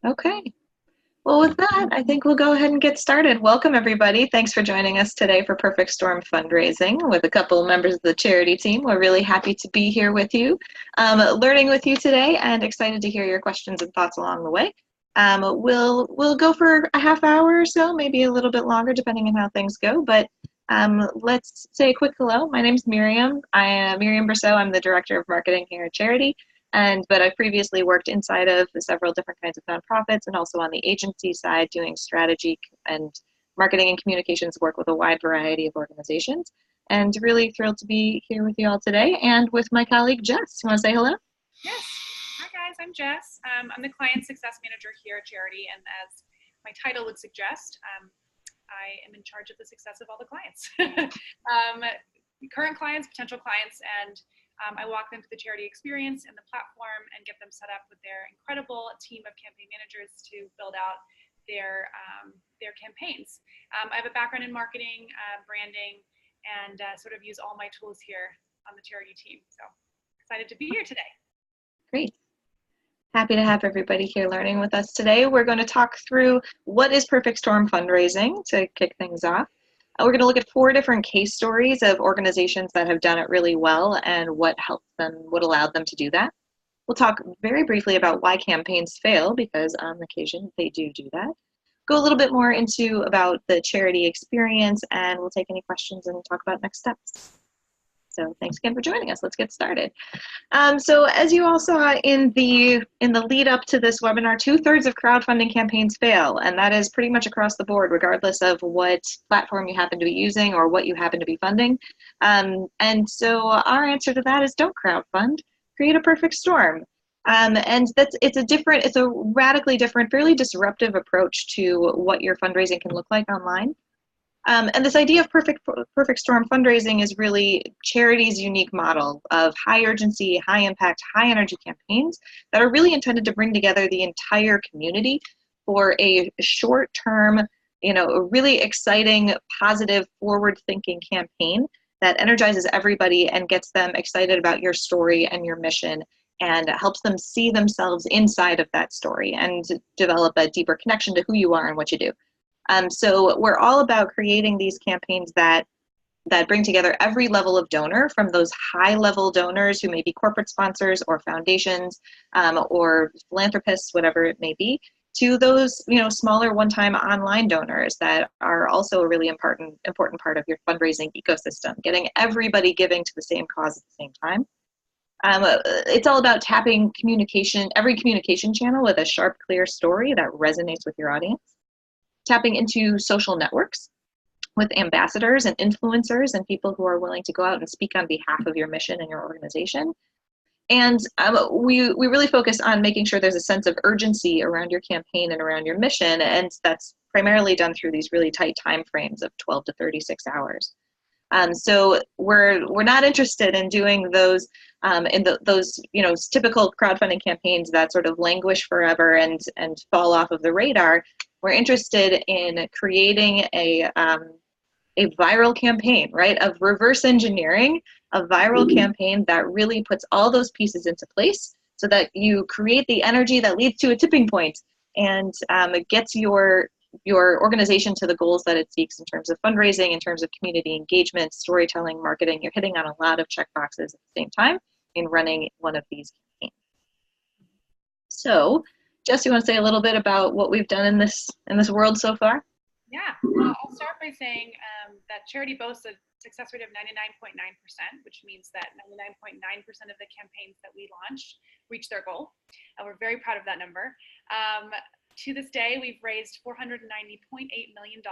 Okay. Well, with that, I think we'll go ahead and get started. Welcome, everybody. Thanks for joining us today for Perfect Storm Fundraising with a couple of members of the Charidy team. We're really happy to be here with you, learning with you today, and excited to hear your questions and thoughts along the way. We'll go for a half hour or so, maybe a little bit longer, depending on how things go. But let's say a quick hello. My name's Miriam. I am Miriam Brosseau. I'm the Director of Marketing here at Charidy. But I've previously worked inside of several different kinds of nonprofits and also on the agency side doing strategy and marketing and communications work with a wide variety of organizations. And really thrilled to be here with you all today and with my colleague Jess. You want to say hello? Yes. Hi guys, I'm Jess. I'm the Client Success Manager here at Charidy, and as my title would suggest, I am in charge of the success of all the clients. Current clients, potential clients, and I walk them through the Charidy experience and the platform and get them set up with their incredible team of campaign managers to build out their campaigns. I have a background in marketing, branding, and sort of use all my tools here on the Charidy team. So excited to be here today. Great. Happy to have everybody here learning with us today. We're going to talk through what is Perfect Storm Fundraising to kick things off. We're going to look at 4 different case stories of organizations that have done it really well and what helped them, what allowed them to do that. We'll talk very briefly about why campaigns fail, because on occasion they do that. Go a little bit more into about the Charidy experience, and we'll take any questions and talk about next steps. So thanks again for joining us. Let's get started. So as you all saw in the lead up to this webinar, 2/3 of crowdfunding campaigns fail, and that is pretty much across the board, regardless of what platform you happen to be using or what you happen to be funding. And so our answer to that is don't crowdfund, create a perfect storm. And it's a radically different, fairly disruptive approach to what your fundraising can look like online. And this idea of perfect storm fundraising is really Charidy's unique model of high urgency, high impact, high energy campaigns that are really intended to bring together the entire community for a short term, a really exciting, positive, forward thinking campaign that energizes everybody and gets them excited about your story and your mission and helps them see themselves inside of that story and develop a deeper connection to who you are and what you do. So we're all about creating these campaigns that bring together every level of donor, from those high-level donors who may be corporate sponsors or foundations or philanthropists, whatever it may be, to those smaller one-time online donors that are also a really important part of your fundraising ecosystem, getting everybody giving to the same cause at the same time. It's all about tapping every communication channel with a sharp, clear story that resonates with your audience. Tapping into social networks with ambassadors and influencers and people who are willing to go out and speak on behalf of your mission and your organization. And we really focus on making sure there's a sense of urgency around your campaign and around your mission, and that's primarily done through these really tight time frames of 12 to 36 hours. So we're not interested in doing those those typical crowdfunding campaigns that sort of languish forever and fall off of the radar. We're interested in creating a viral campaign, right? Of reverse engineering a viral campaign that really puts all those pieces into place so that you create the energy that leads to a tipping point and it gets your organization to the goals that it seeks in terms of fundraising, in terms of community engagement, storytelling, marketing. You're hitting on a lot of check boxes at the same time in running one of these campaigns. So, Jess, you want to say a little bit about what we've done in this world so far? Yeah, I'll start by saying that Charidy boasts a success rate of 99.9%, which means that 99.9% of the campaigns that we launch reach their goal. And we're very proud of that number. To this day, we've raised $490.8 million,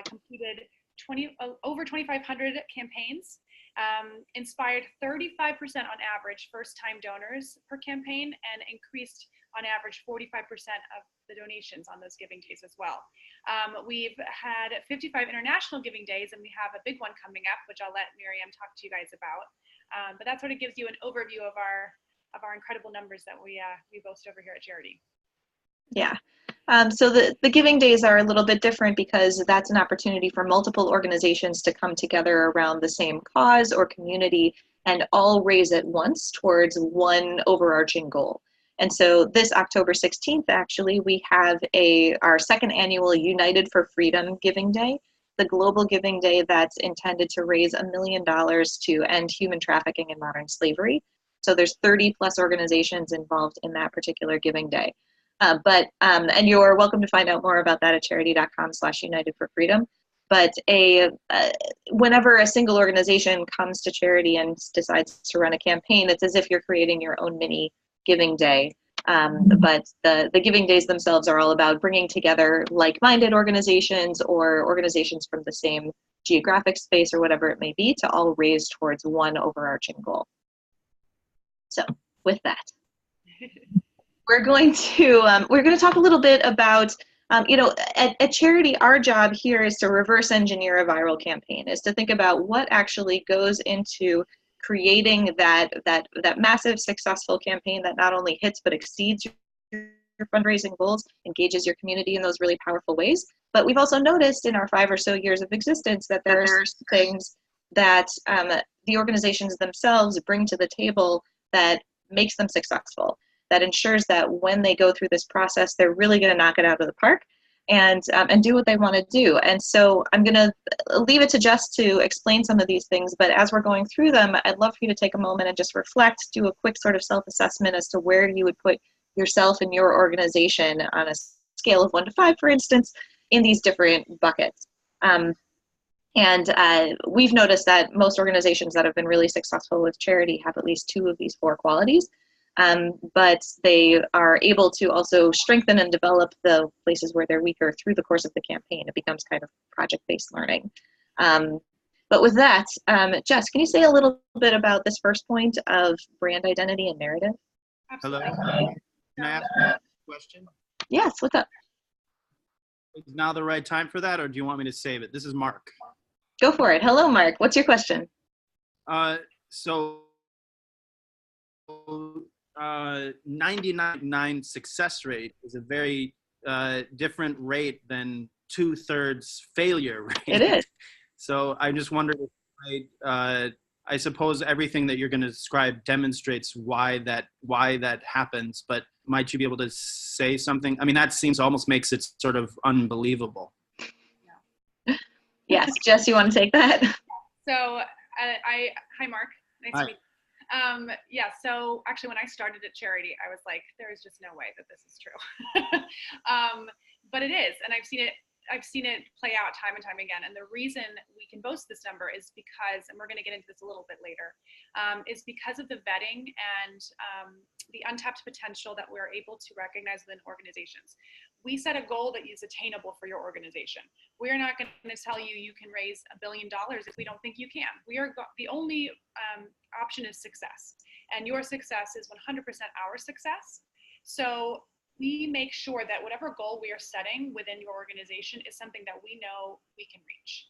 completed over 2,500 campaigns, inspired 35% on average first-time donors per campaign, and increased on average 45% of the donations on those giving days as well. We've had 55 international giving days, and we have a big one coming up, which I'll let Miriam talk to you guys about. But that sort of gives you an overview of our incredible numbers that we boast over here at Charidy. Yeah. So the giving days are a little bit different because that's an opportunity for multiple organizations to come together around the same cause or community and all raise at once towards one overarching goal. And so this October 16th, actually, we have our second annual United for Freedom Giving Day, the global giving day that's intended to raise $1 million to end human trafficking and modern slavery. So there's 30 plus organizations involved in that particular giving day. And you're welcome to find out more about that at charidy.com/United for Freedom. But whenever a single organization comes to Charidy and decides to run a campaign, it's as if you're creating your own mini giving day. But the giving days themselves are all about bringing together like-minded organizations or organizations from the same geographic space or whatever it may be to all raise towards one overarching goal. So with that, we're going to talk a little bit about, at Charidy, our job here is to reverse engineer a viral campaign, is to think about what actually goes into creating that massive successful campaign that not only hits but exceeds your fundraising goals, engages your community in those really powerful ways. But we've also noticed in our 5 or so years of existence that there are things that the organizations themselves bring to the table that makes them successful, that ensures that when they go through this process, they're really going to knock it out of the park and do what they want to do. And so I'm going to leave it to Jess to explain some of these things, but as we're going through them, I'd love for you to take a moment and just reflect, do a quick sort of self-assessment as to where you would put yourself and your organization on a scale of 1 to 5, for instance, in these different buckets. We've noticed that most organizations that have been really successful with Charidy have at least 2 of these 4 qualities. But they are able to also strengthen and develop the places where they're weaker through the course of the campaign. It becomes kind of project-based learning. But with that, Jess, can you say a little bit about this first point of brand identity and narrative? Absolutely. Hello. Can I ask a question? Yes, what's up? Is now the right time for that, or do you want me to save it? This is Mark. Go for it. Hello, Mark. What's your question? 99.9 success rate is a very different rate than 2/3 failure rate. It is. So I just wondered if I suppose everything that you're going to describe demonstrates why that happens, but might you be able to say something? I mean, that seems almost makes it sort of unbelievable. Yes, Jess, you want to take that? So hi, Mark. Nice to meet you. Yeah, so actually when I started at Charidy, I was like, there is just no way that this is true. But it is, and I've seen it play out time and time again. And the reason we can boast this number is because, and we're going to get into this a little bit later, is because of the vetting and the untapped potential that we're able to recognize within organizations. We set a goal that is attainable for your organization. We're not going to tell you you can raise $1 billion if we don't think you can. The only option is success, and your success is 100% our success. So we make sure that whatever goal we are setting within your organization is something that we know we can reach.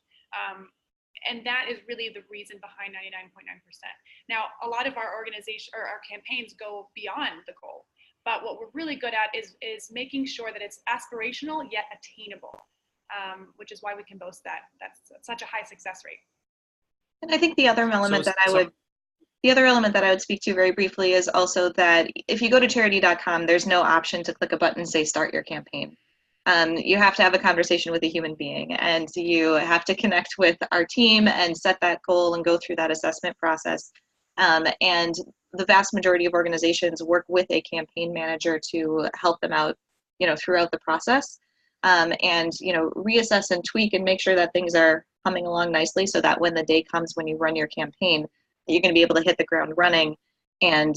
And that is really the reason behind 99.9%. Now, a lot of our organization or our campaigns go beyond the goal, but what we're really good at is making sure that it's aspirational yet attainable, which is why we can boast that that's such a high success rate. And I think the other element that I would speak to very briefly is also that if you go to charidy.com, there's no option to click a button, say start your campaign. You have to have a conversation with a human being, and you have to connect with our team and set that goal and go through that assessment process. And the vast majority of organizations work with a campaign manager to help them out, throughout the process, and reassess and tweak and make sure that things are humming along nicely, so that when the day comes when you run your campaign, you're going to be able to hit the ground running and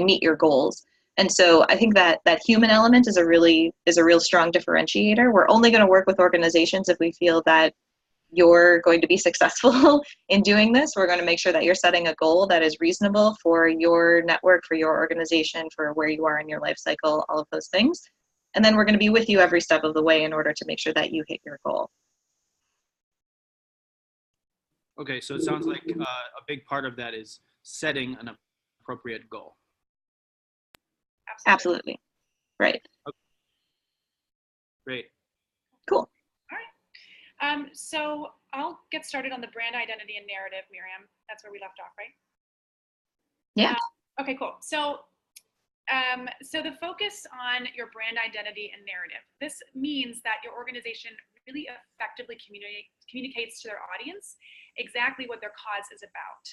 meet your goals. And so I think that human element is a real strong differentiator. We're only going to work with organizations if we feel that you're going to be successful in doing this. We're going to make sure that you're setting a goal that is reasonable for your network, for your organization, for where you are in your life cycle, all of those things. And then we're going to be with you every step of the way in order to make sure that you hit your goal. Okay, so it sounds like a big part of that is setting an appropriate goal. Absolutely. Right. Okay. Great. Cool. All right. So I'll get started on the brand identity and narrative, Miriam. That's where we left off, right? Yeah. Okay, cool. So So the focus on your brand identity and narrative. This means that your organization really effectively communicates to their audience exactly what their cause is about.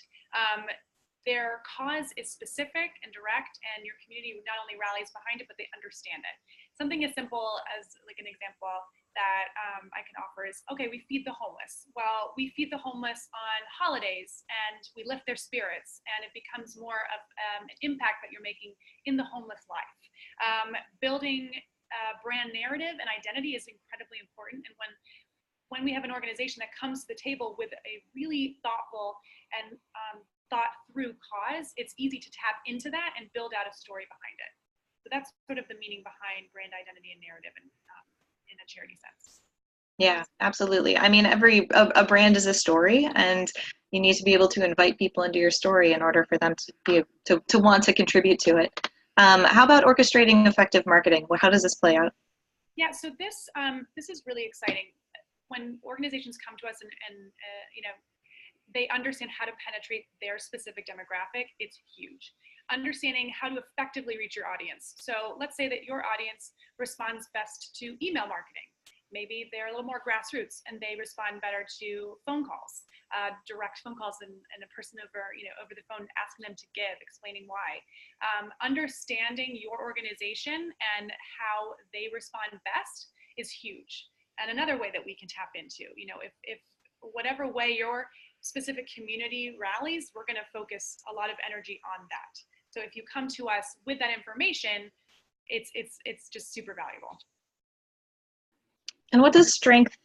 Their cause is specific and direct, and your community not only rallies behind it, but they understand it. Something as simple as like an example that I can offer is, okay, we feed the homeless. Well, we feed the homeless on holidays and we lift their spirits, and it becomes more of an impact that you're making in the homeless life. Building brand narrative and identity is incredibly important. And when we have an organization that comes to the table with a really thoughtful and thought through cause, it's easy to tap into that and build out a story behind it. So that's sort of the meaning behind brand identity and narrative in a charity sense. Yeah, absolutely. I mean, a brand is a story, and you need to be able to invite people into your story in order for them to be to want to contribute to it. How about orchestrating effective marketing? How does this play out? Yeah, so this is really exciting. When organizations come to us and you know, they understand how to penetrate their specific demographic, it's huge. Understanding how to effectively reach your audience. So let's say that your audience responds best to email marketing. Maybe they're a little more grassroots and they respond better to phone calls, direct phone calls, and a person over the phone asking them to give, explaining why. Understanding your organization and how they respond best is huge. And another way that we can tap into, if whatever way your specific community rallies, we're going to focus a lot of energy on that. So if you come to us with that information, it's just super valuable. And what does strength?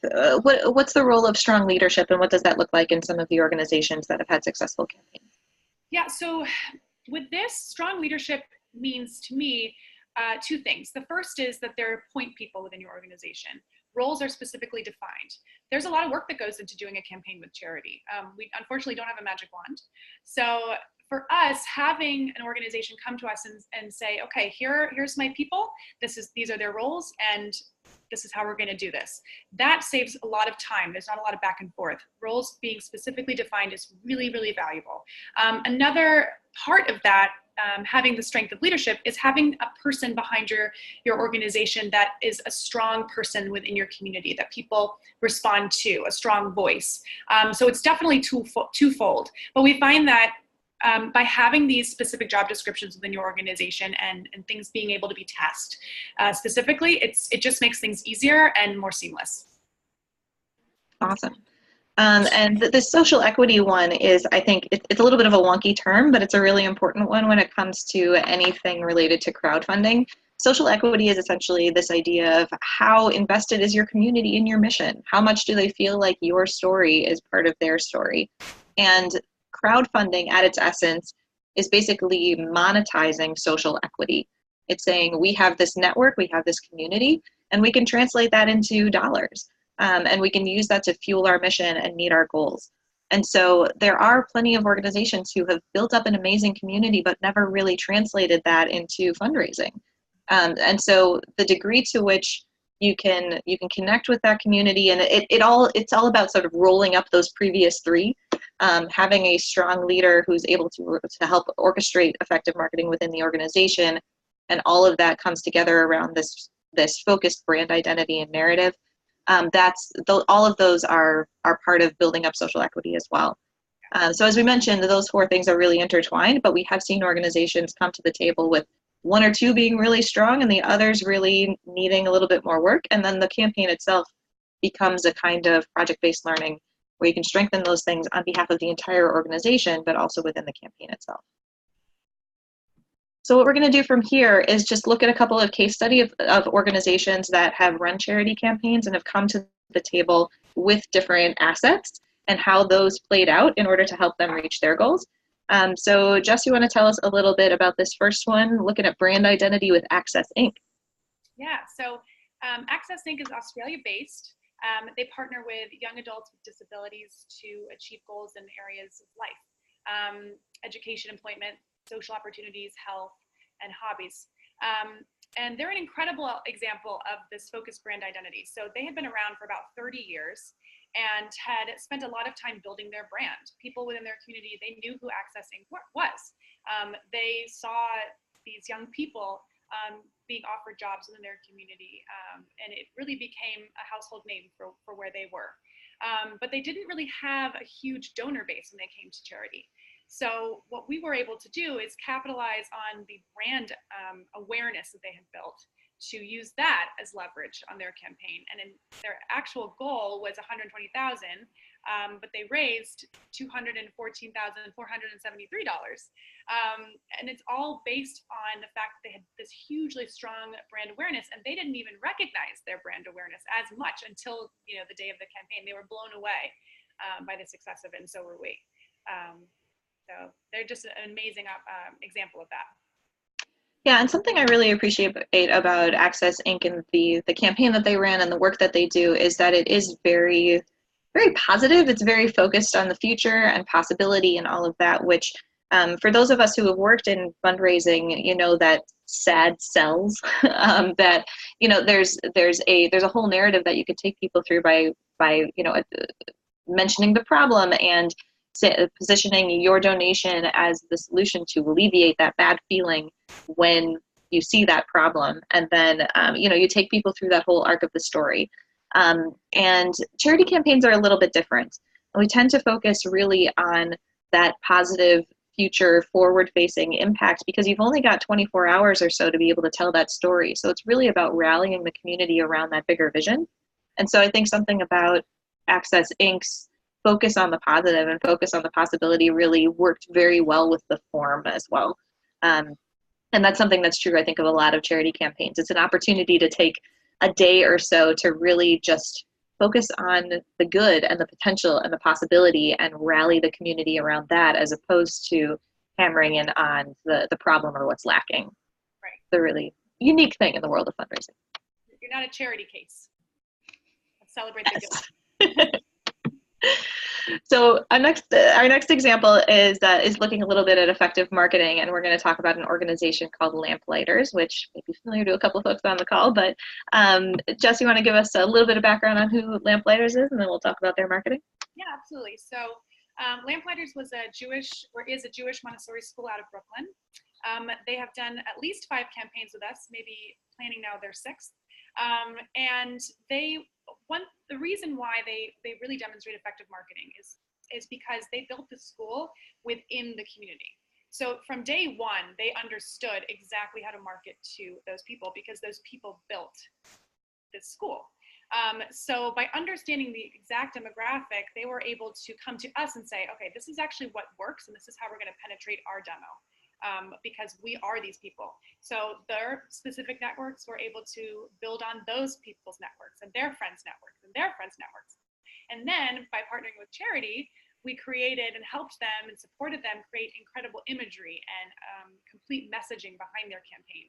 What's the role of strong leadership, and what does that look like in some of the organizations that have had successful campaigns? Yeah. So with this, strong leadership means to me two things. The first is that there are point people within your organization. Roles are specifically defined. There's a lot of work that goes into doing a campaign with Charidy. We unfortunately don't have a magic wand. So for us, having an organization come to us and say, okay, here's my people, these are their roles, and this is how we're going to do this. That saves a lot of time. There's not a lot of back and forth. Roles being specifically defined is really, really valuable. Another part of that, having the strength of leadership, is having a person behind your organization that is a strong person within your community that people respond to, a strong voice. So it's definitely twofold. But we find that by having these specific job descriptions within your organization and things being able to be tasked specifically, it just makes things easier and more seamless. Awesome. And the social equity one is, I think, it's a little bit of a wonky term, but it's a really important one when it comes to anything related to crowdfunding. Social equity is essentially this idea of how invested is your community in your mission? How much do they feel like your story is part of their story? And crowdfunding at its essence is basically monetizing social equity. It's saying we have this network, we have this community, and we can translate that into dollars. And we can use that to fuel our mission and meet our goals. And so there are plenty of organizations who have built up an amazing community but never really translated that into fundraising. And so the degree to which you can connect with that community, and it's all about sort of rolling up those previous three, having a strong leader who's able to help orchestrate effective marketing within the organization, and all of that comes together around this focused brand identity and narrative. All of those are part of building up social equity as well. So as we mentioned, those four things are really intertwined, but we have seen organizations come to the table with one or two being really strong and the others really needing a little bit more work. And then the campaign itself becomes a kind of project-based learning where you can strengthen those things on behalf of the entire organization, but also within the campaign itself. So what we're going to do from here is just look at a couple of case studies of organizations that have run charity campaigns and have come to the table with different assets and how those played out in order to help them reach their goals. So Jess, you want to tell us a little bit about this first one, looking at brand identity with Access Inc. Yeah, so Access Inc. is Australia-based. They partner with young adults with disabilities to achieve goals in areas of life, education, employment, social opportunities, health, and hobbies. And they're an incredible example of this focused brand identity. So they had been around for about 30 years and had spent a lot of time building their brand. People within their community, they knew who Access Inc. was. They saw these young people being offered jobs within their community. And it really became a household name for where they were. But they didn't really have a huge donor base when they came to Charidy. So what we were able to do is capitalize on the brand awareness that they had built to use that as leverage on their campaign. And in their actual goal was $120,000, but they raised $214,473. And it's all based on the fact that they had this hugely strong brand awareness, and they didn't even recognize their brand awareness as much until the day of the campaign. They were blown away by the success of it, and so were we. So they're just an amazing example of that. Yeah, and something I really appreciate about Access Inc. and the campaign that they ran and the work that they do is that it is very, very positive. It's very focused on the future and possibility and all of that, which for those of us who have worked in fundraising, that sad sells. That there's a whole narrative that you could take people through by mentioning the problem and positioning your donation as the solution to alleviate that bad feeling when you see that problem. And then, you take people through that whole arc of the story. And charity campaigns are a little bit different. We tend to focus really on that positive future forward-facing impact because you've only got 24 hours or so to be able to tell that story. So it's really about rallying the community around that bigger vision. And so I think something about Access Inc.'s focus on the positive and focus on the possibility really worked very well with the form as well. And that's something that's true, I think, of a lot of charity campaigns. It's an opportunity to take a day or so to really just focus on the good and the potential and the possibility and rally the community around that as opposed to hammering in on the problem or what's lacking. Right. The really unique thing in the world of fundraising. You're not a charity case. Let's celebrate the good. So our next example is looking a little bit at effective marketing, and we're going to talk about an organization called Lamplighters, which may be familiar to a couple of folks on the call. But Jess, you want to give us a little bit of background on who Lamplighters is, and then we'll talk about their marketing? Yeah, absolutely. So Lamplighters is a Jewish Montessori school out of Brooklyn. They have done at least 5 campaigns with us, maybe planning now their 6th. And the reason why they really demonstrate effective marketing is because they built the school within the community. So from day one, they understood exactly how to market to those people because those people built this school. So by understanding the exact demographic, they were able to come to us and say, okay, this is actually what works, and this is how we're going to penetrate our demo. Because we are these people. So their specific networks were able to build on those people's networks and their friends' networks and their friends' networks. And then by partnering with Charidy, we created and helped them and supported them create incredible imagery and complete messaging behind their campaign.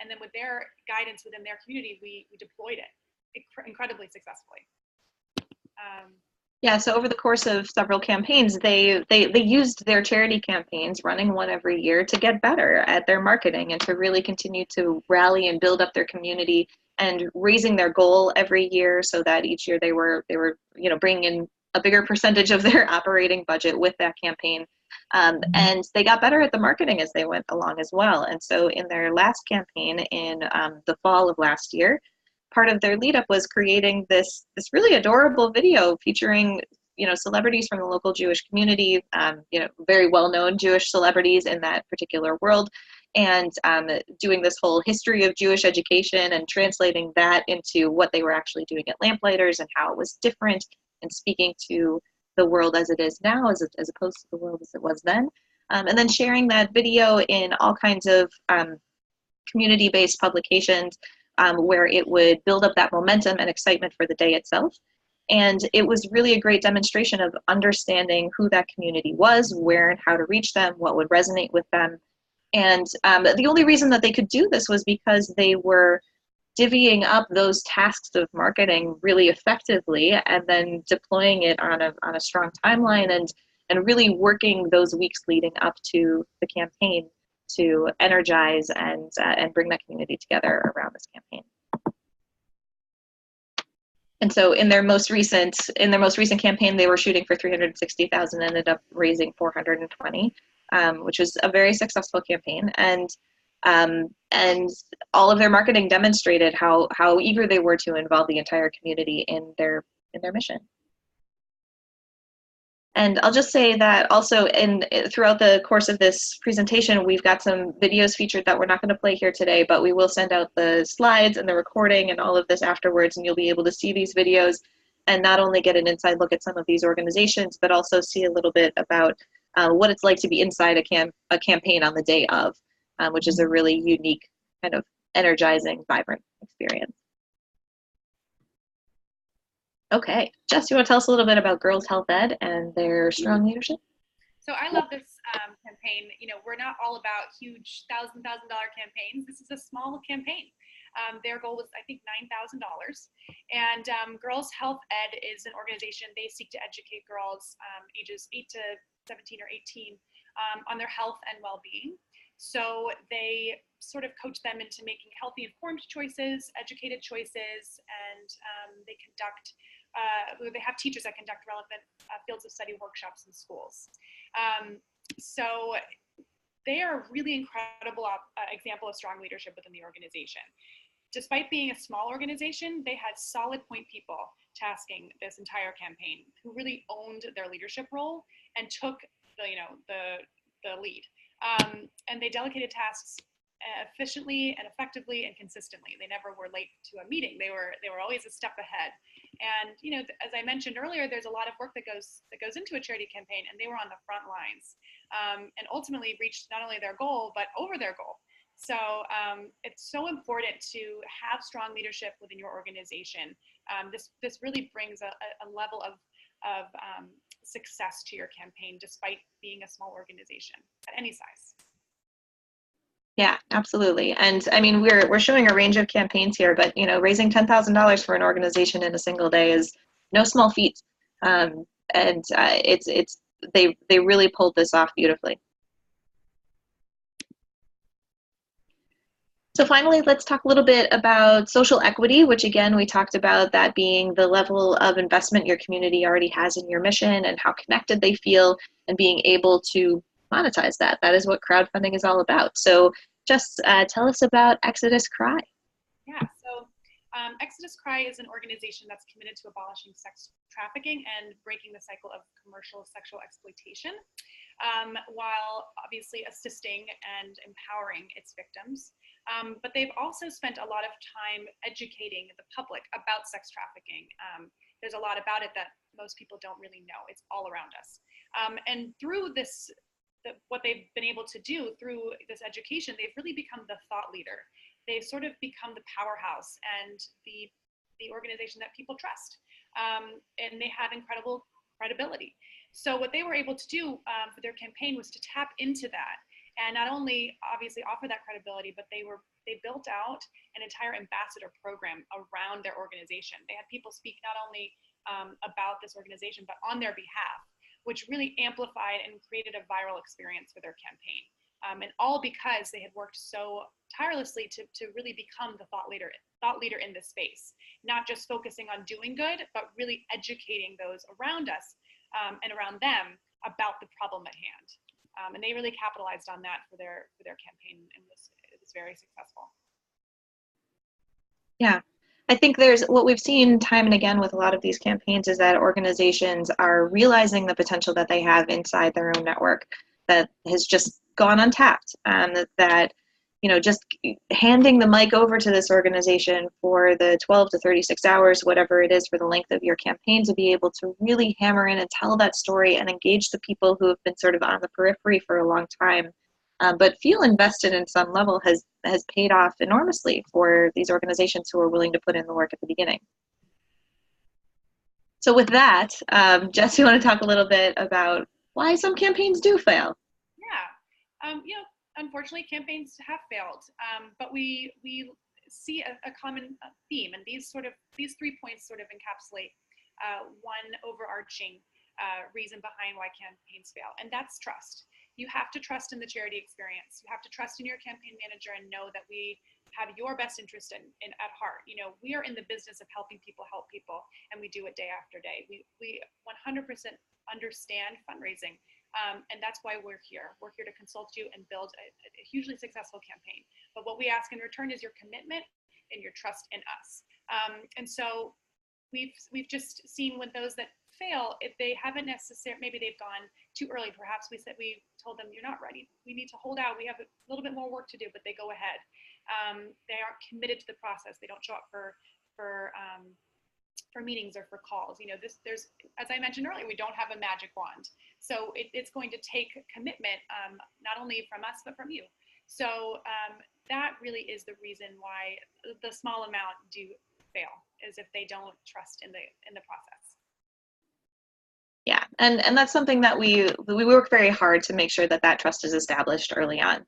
And then with their guidance within their community, we deployed it incredibly successfully. Yeah, so over the course of several campaigns, they used their charity campaigns, running one every year, to get better at their marketing and to really continue to rally and build up their community and raising their goal every year so that each year they were bringing in a bigger percentage of their operating budget with that campaign. And they got better at the marketing as they went along as well. And so in their last campaign in the fall of last year, part of their lead up was creating this really adorable video featuring celebrities from the local Jewish community, very well-known Jewish celebrities in that particular world, and doing this whole history of Jewish education and translating that into what they were actually doing at Lamplighters and how it was different and speaking to the world as it is now as opposed to the world as it was then, and then sharing that video in all kinds of community-based publications where it would build up that momentum and excitement for the day itself. And it was really a great demonstration of understanding who that community was, where and how to reach them, what would resonate with them. And the only reason that they could do this was because they were divvying up those tasks of marketing really effectively and then deploying it on a strong timeline and really working those weeks leading up to the campaign to energize and bring that community together around this campaign. And so in their most recent campaign, they were shooting for $360,000, ended up raising $420,000, which was a very successful campaign. And And all of their marketing demonstrated how eager they were to involve the entire community in their mission. And I'll just say that also throughout the course of this presentation, we've got some videos featured that we're not going to play here today, but we will send out the slides and the recording and all of this afterwards, and you'll be able to see these videos and not only get an inside look at some of these organizations, but also see a little bit about what it's like to be inside a campaign on the day of, which is a really unique, kind of energizing, vibrant experience. Okay, Jess, you want to tell us a little bit about Girls Health Ed and their strong leadership? So I love this campaign. You know, we're not all about huge $1,000 campaigns. This is a small campaign. Their goal was, I think, $9,000. And Girls Health Ed is an organization. They seek to educate girls ages 8 to 17 or 18 on their health and well-being. So they sort of coach them into making healthy, informed choices, educated choices, and they have teachers that conduct relevant fields of study workshops in schools. So they are a really incredible example of strong leadership within the organization. Despite being a small organization, they had solid point people tasking this entire campaign who really owned their leadership role and took the lead. And they delegated tasks efficiently and effectively and consistently. They never were late to a meeting. They were always a step ahead. And you know, as I mentioned earlier, there's a lot of work that goes into a charity campaign, and they were on the front lines and ultimately reached not only their goal but over their goal. So it's so important to have strong leadership within your organization. This really brings a level of success to your campaign, despite being a small organization at any size. Yeah, absolutely. And I mean, we're showing a range of campaigns here, but you know, raising $10,000 for an organization in a single day is no small feat. They really pulled this off beautifully. So finally, let's talk a little bit about social equity, which again, we talked about that being the level of investment your community already has in your mission and how connected they feel and being able to monetize that. That is what crowdfunding is all about. So just tell us about Exodus Cry. Yeah, so Exodus Cry is an organization that's committed to abolishing sex trafficking and breaking the cycle of commercial sexual exploitation, while obviously assisting and empowering its victims. But they've also spent a lot of time educating the public about sex trafficking. There's a lot about it that most people don't really know. It's all around us. And through this, what they've been able to do through this education, they've really become the thought leader. They've sort of become the powerhouse and the organization that people trust. And they have incredible credibility. So what they were able to do for their campaign was to tap into that and not only obviously offer that credibility, but they built out an entire ambassador program around their organization. They had people speak not only about this organization, but on their behalf, which really amplified and created a viral experience for their campaign. And all because they had worked so tirelessly to really become the thought leader in this space, not just focusing on doing good, but really educating those around us and around them about the problem at hand. And they really capitalized on that for their campaign, and it was very successful. Yeah, I think there's what we've seen time and again with a lot of these campaigns is that organizations are realizing the potential that they have inside their own network that has just gone untapped, and that you know, just handing the mic over to this organization for the 12 to 36 hours, whatever it is for the length of your campaign, to be able to really hammer in and tell that story and engage the people who have been sort of on the periphery for a long time, but feel invested in some level has paid off enormously for these organizations who are willing to put in the work at the beginning. So with that, Jess, you want to talk a little bit about why some campaigns do fail? Yeah, you know, unfortunately, campaigns have failed, but we see a common theme, and these 3 points sort of encapsulate one overarching reason behind why campaigns fail, and that's trust. You have to trust in the charity experience. You have to trust in your campaign manager and know that we have your best interest at heart. You know, we are in the business of helping people help people, and we do it day after day. We 100% understand fundraising. And that's why we're here. We're here to consult you and build a hugely successful campaign. But what we ask in return is your commitment and your trust in us. And so we've just seen with those that fail, if they haven't necessarily, maybe they've gone too early. Perhaps we told them, you're not ready. We need to hold out. We have a little bit more work to do, but they go ahead. They aren't committed to the process. They don't show up for meetings or for calls. There's, as I mentioned earlier, we don't have a magic wand. So it's going to take commitment, not only from us, but from you. So that really is the reason why the small amount do fail, is if they don't trust in the process. Yeah, and that's something that we work very hard to make sure that trust is established early on,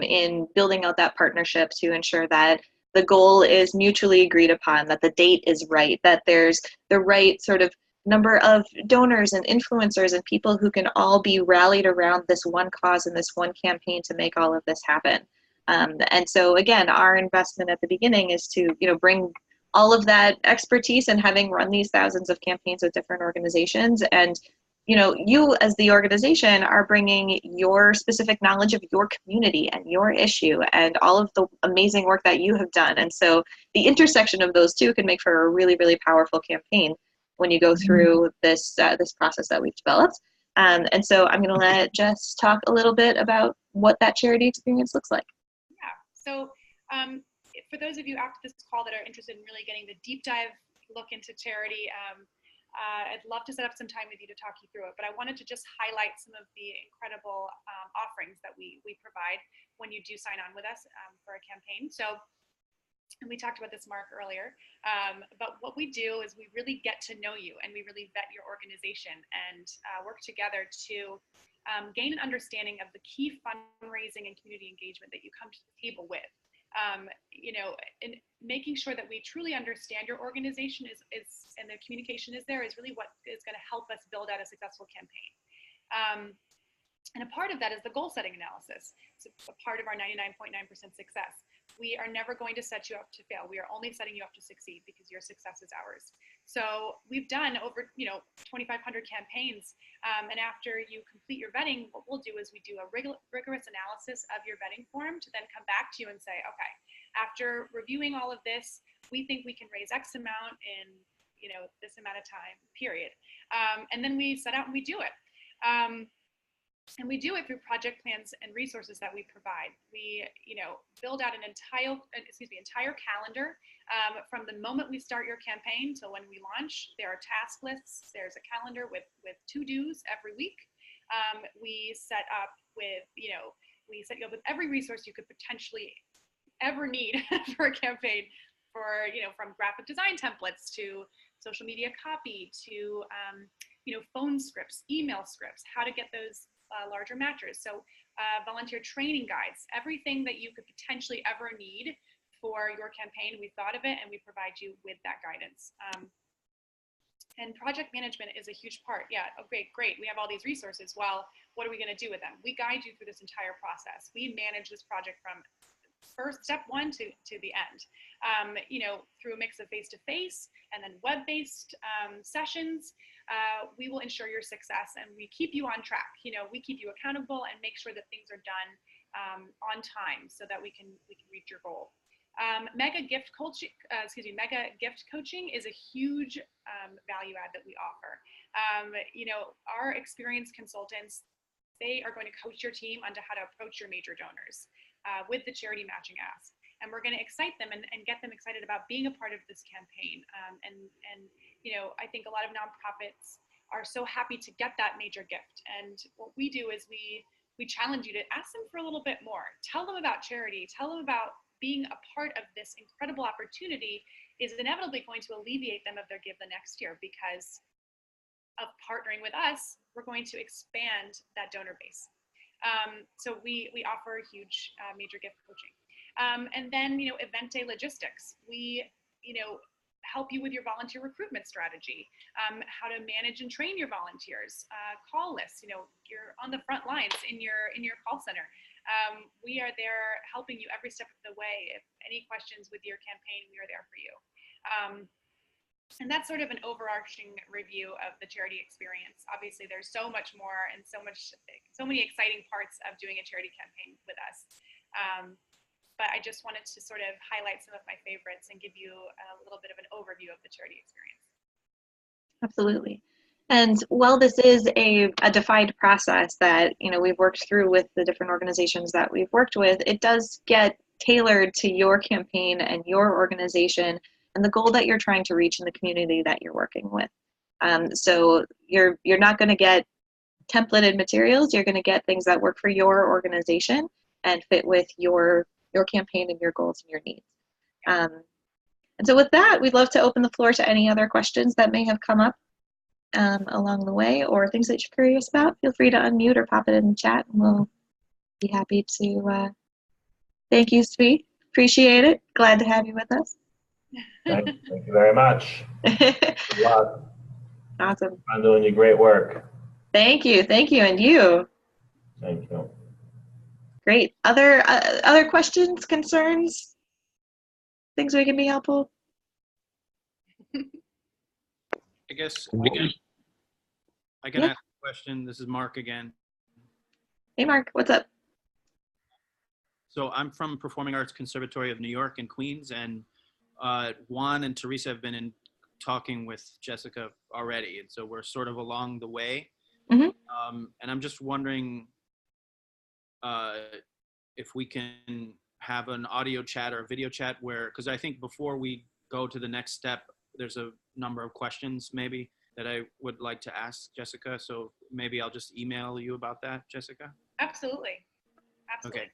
in building out that partnership to ensure that the goal is mutually agreed upon, that the date is right, that there's the right sort of number of donors and influencers and people who can all be rallied around this one cause and this one campaign to make all of this happen. And so again, our investment at the beginning is to bring all of that expertise and having run these thousands of campaigns with different organizations. And you as the organization are bringing your specific knowledge of your community and your issue and all of the amazing work that you have done. And so the intersection of those two can make for a really, really powerful campaign when you go through this process that we've developed. And so I'm going to let Jess talk a little bit about what that Charidy experience looks like. Yeah. So for those of you after this call that are interested in really getting the deep dive look into Charidy, I'd love to set up some time with you to talk you through it, but I wanted to just highlight some of the incredible offerings that we provide when you do sign on with us for a campaign. So, and we talked about this, Mark, earlier, but what we do is we really get to know you and we really vet your organization and work together to gain an understanding of the key fundraising and community engagement that you come to the table with. And making sure that we truly understand your organization is and the communication is there is really what is going to help us build out a successful campaign. And a part of that is the goal setting analysis. It's a part of our 99.9% success. We are never going to set you up to fail. We are only setting you up to succeed because your success is ours. So we've done over 2,500 campaigns, and after you complete your vetting, what we'll do is we do a rigorous analysis of your vetting form to then come back to you and say, okay, after reviewing all of this, we think we can raise X amount in this amount of time, period. And then we set out and we do it. And we do it through project plans and resources that we provide. We, build out an entire calendar from the moment we start your campaign till when we launch. There are task lists. There's a calendar with to-dos every week. We set you up with every resource you could potentially ever need for a campaign, from graphic design templates to social media copy to phone scripts, email scripts, how to get those larger matchers. So volunteer training guides, everything that you could potentially ever need for your campaign, we thought of it and we provide you with that guidance. And project management is a huge part. Yeah, oh, great. We have all these resources. Well, what are we going to do with them? We guide you through this entire process. We manage this project from first step one to the end, through a mix of face-to-face and then web-based sessions. We will ensure your success and we keep you on track. We keep you accountable and make sure that things are done on time so that we can reach your goal. Mega gift coaching is a huge value add that we offer. Our experienced consultants, they are going to coach your team onto how to approach your major donors with the Charidy matching ask. And we're going to excite them and get them excited about being a part of this campaign. I think a lot of nonprofits are so happy to get that major gift. And what we do is we challenge you to ask them for a little bit more. Tell them about Charidy. Tell them about being a part of this incredible opportunity is inevitably going to alleviate them of their give the next year, because of partnering with us, we're going to expand that donor base. So we offer huge major gift coaching. And then, event day logistics. We, help you with your volunteer recruitment strategy, how to manage and train your volunteers, call lists. You're on the front lines in your call center. We are there helping you every step of the way. If any questions with your campaign, we are there for you. And that's sort of an overarching review of the Charidy experience. Obviously, there's so much more and so many exciting parts of doing a charity campaign with us. But I just wanted to sort of highlight some of my favorites and give you a little bit of an overview of the Charidy experience. Absolutely. And while this is a defined process that, you know, we've worked through with the different organizations that we've worked with, it does get tailored to your campaign and your organization and the goal that you're trying to reach in the community that you're working with. So you're not going to get templated materials. You're going to get things that work for your organization and fit with your campaign and your goals and your needs. And so with that, we'd love to open the floor to any other questions that may have come up along the way, or things that you're curious about. Feel free to unmute or pop it in the chat, and we'll be happy to. Thank you, Sweet. Appreciate it. Glad to have you with us. Thank you very much. Good luck. Awesome. I'm doing your great work. Thank you, and you. Thank you. Great. Other questions, concerns, things we can be helpful? I guess I can ask a question. This is Mark again. Hey, Mark, what's up? So I'm from Performing Arts Conservatory of New York and Queens, and Juan and Teresa have been talking with Jessica already, and so we're sort of along the way. Mm-hmm. And I'm just wondering if we can have an audio chat or a video chat because I think before we go to the next step, there's a number of questions maybe that I would like to ask Jessica. So maybe I'll just email you about that, Jessica. Absolutely. Okay.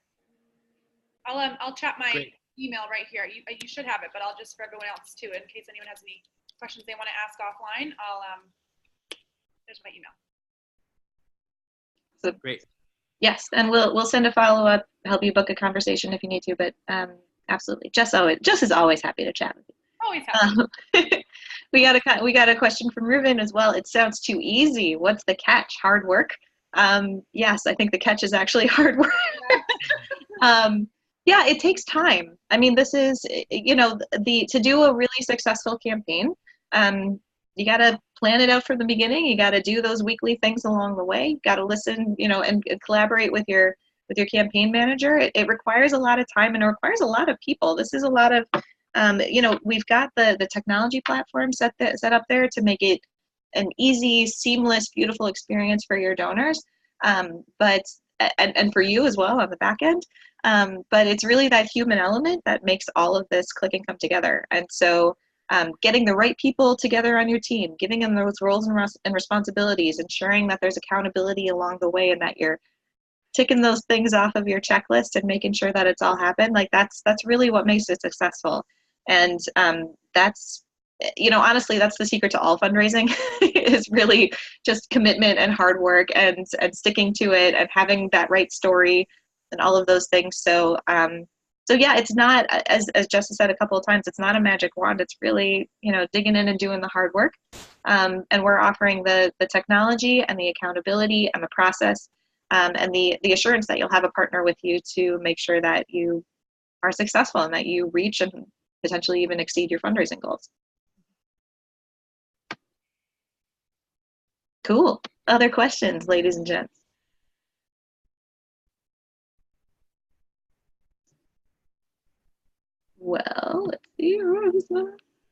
I'll chat my Great. email right here. You should have it, but I'll just for everyone else too, in case anyone has any questions they want to ask offline. There's my email. So, great. Yes, and we'll send a follow-up, help you book a conversation if you need to, but absolutely. Jess is always happy to chat with you. Always happy. We got a question from Ruben as well. It sounds too easy. What's the catch? Hard work? Yes, I think the catch is actually hard work. Yeah, it takes time. I mean, this is, you know, to do a really successful campaign, you got to plan it out from the beginning. You got to do those weekly things along the way. You got to listen, you know, and collaborate with your campaign manager. It requires a lot of time and it requires a lot of people. This is a lot of, you know, we've got the technology platform set up there to make it an easy, seamless, beautiful experience for your donors, but for you as well on the back end. But it's really that human element that makes all of this click and come together. And so getting the right people together on your team, giving them those roles and responsibilities, ensuring that there's accountability along the way and that you're ticking those things off of your checklist and making sure that it's all happened, like that's really what makes it successful. And that's, you know, honestly, that's the secret to all fundraising is really just commitment and hard work and sticking to it and having that right story and all of those things. So yeah, it's not, as Jess said a couple of times, it's not a magic wand. It's really, you know, digging in and doing the hard work. And we're offering the technology and the accountability and the process and the assurance that you'll have a partner with you to make sure that you are successful and that you reach and potentially even exceed your fundraising goals. Cool. Other questions, ladies and gents? Well, let's see.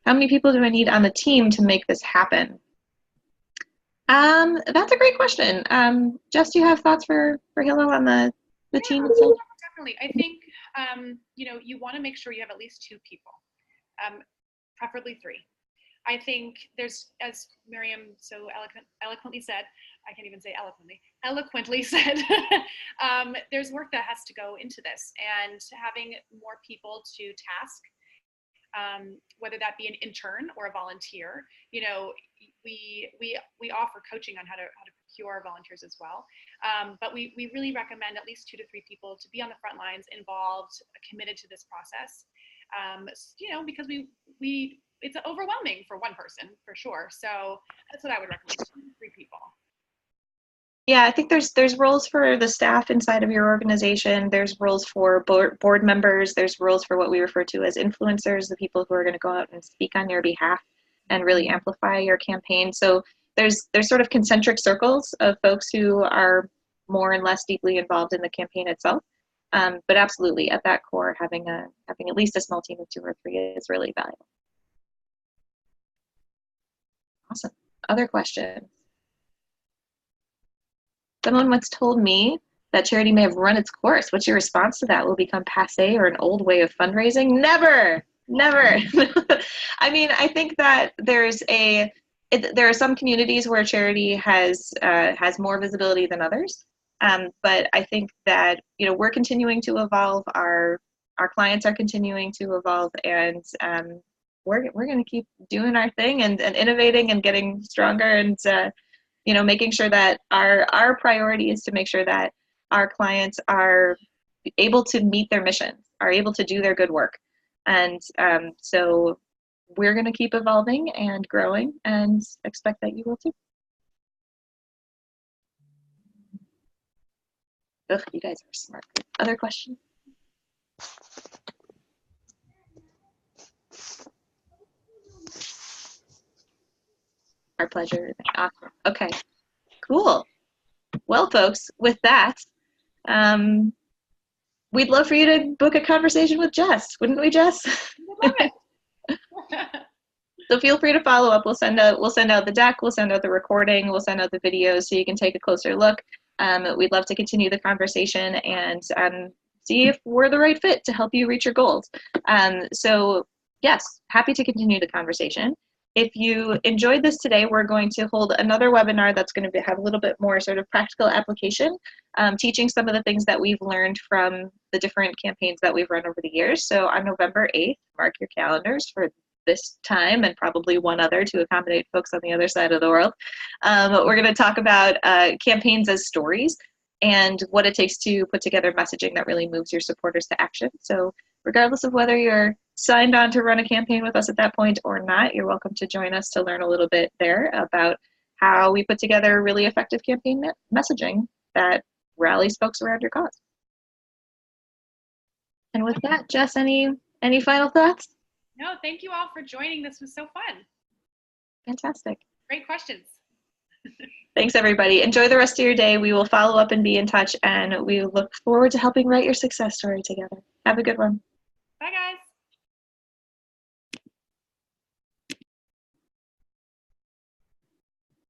How many people do I need on the team to make this happen? That's a great question. Jess, do you have thoughts for Hilo on the team itself? Definitely. I think, you know, you want to make sure you have at least 2 people, preferably 3. I think there's, as Miriam so eloquently said, I can't even say eloquently said, there's work that has to go into this, and having more people to task, whether that be an intern or a volunteer. You know, we offer coaching on how to procure volunteers as well, but we really recommend at least 2 to 3 people to be on the front lines, involved, committed to this process. You know, because it's overwhelming for one person for sure. So that's what I would recommend, 2 to 3 people. Yeah, I think there's roles for the staff inside of your organization. There's roles for board members. There's roles for what we refer to as influencers, the people who are going to go out and speak on your behalf and really amplify your campaign. So there's sort of concentric circles of folks who are more and less deeply involved in the campaign itself. But absolutely, at that core, having at least a small team of 2 or 3 is really valuable. Awesome. Other questions? Someone once told me that charity may have run its course. What's your response to that? Will it become passé or an old way of fundraising? Never, never. I mean, I think that there are some communities where charity has more visibility than others. But I think that, you know, we're continuing to evolve. Our clients are continuing to evolve, and we're going to keep doing our thing and innovating and getting stronger, and you know, making sure that our priority is to make sure that our clients are able to meet their mission, are able to do their good work. And so we're going to keep evolving and growing, and expect that you will too. Ugh, you guys are smart. Other questions? Our pleasure. Awesome. Okay, cool. Well, folks, with that, we'd love for you to book a conversation with Jess, wouldn't we, Jess? I love it. So feel free to follow up. We'll send out the deck, we'll send out the recording, we'll send out the videos so you can take a closer look. We'd love to continue the conversation and see if we're the right fit to help you reach your goals. So yes, happy to continue the conversation. If you enjoyed this today, we're going to hold another webinar that's going to have a little bit more sort of practical application, teaching some of the things that we've learned from the different campaigns that we've run over the years. So on November 8th, mark your calendars for this time and probably one other to accommodate folks on the other side of the world. We're going to talk about campaigns as stories and what it takes to put together messaging that really moves your supporters to action. So regardless of whether you're signed on to run a campaign with us at that point or not, you're welcome to join us to learn a little bit there about how we put together really effective campaign messaging that rallies folks around your cause. And with that, Jess, any final thoughts? No, thank you all for joining. This was so fun. Fantastic. Great questions. Thanks, everybody. Enjoy the rest of your day. We will follow up and be in touch, and we look forward to helping write your success story together. Have a good one. Bye, guys.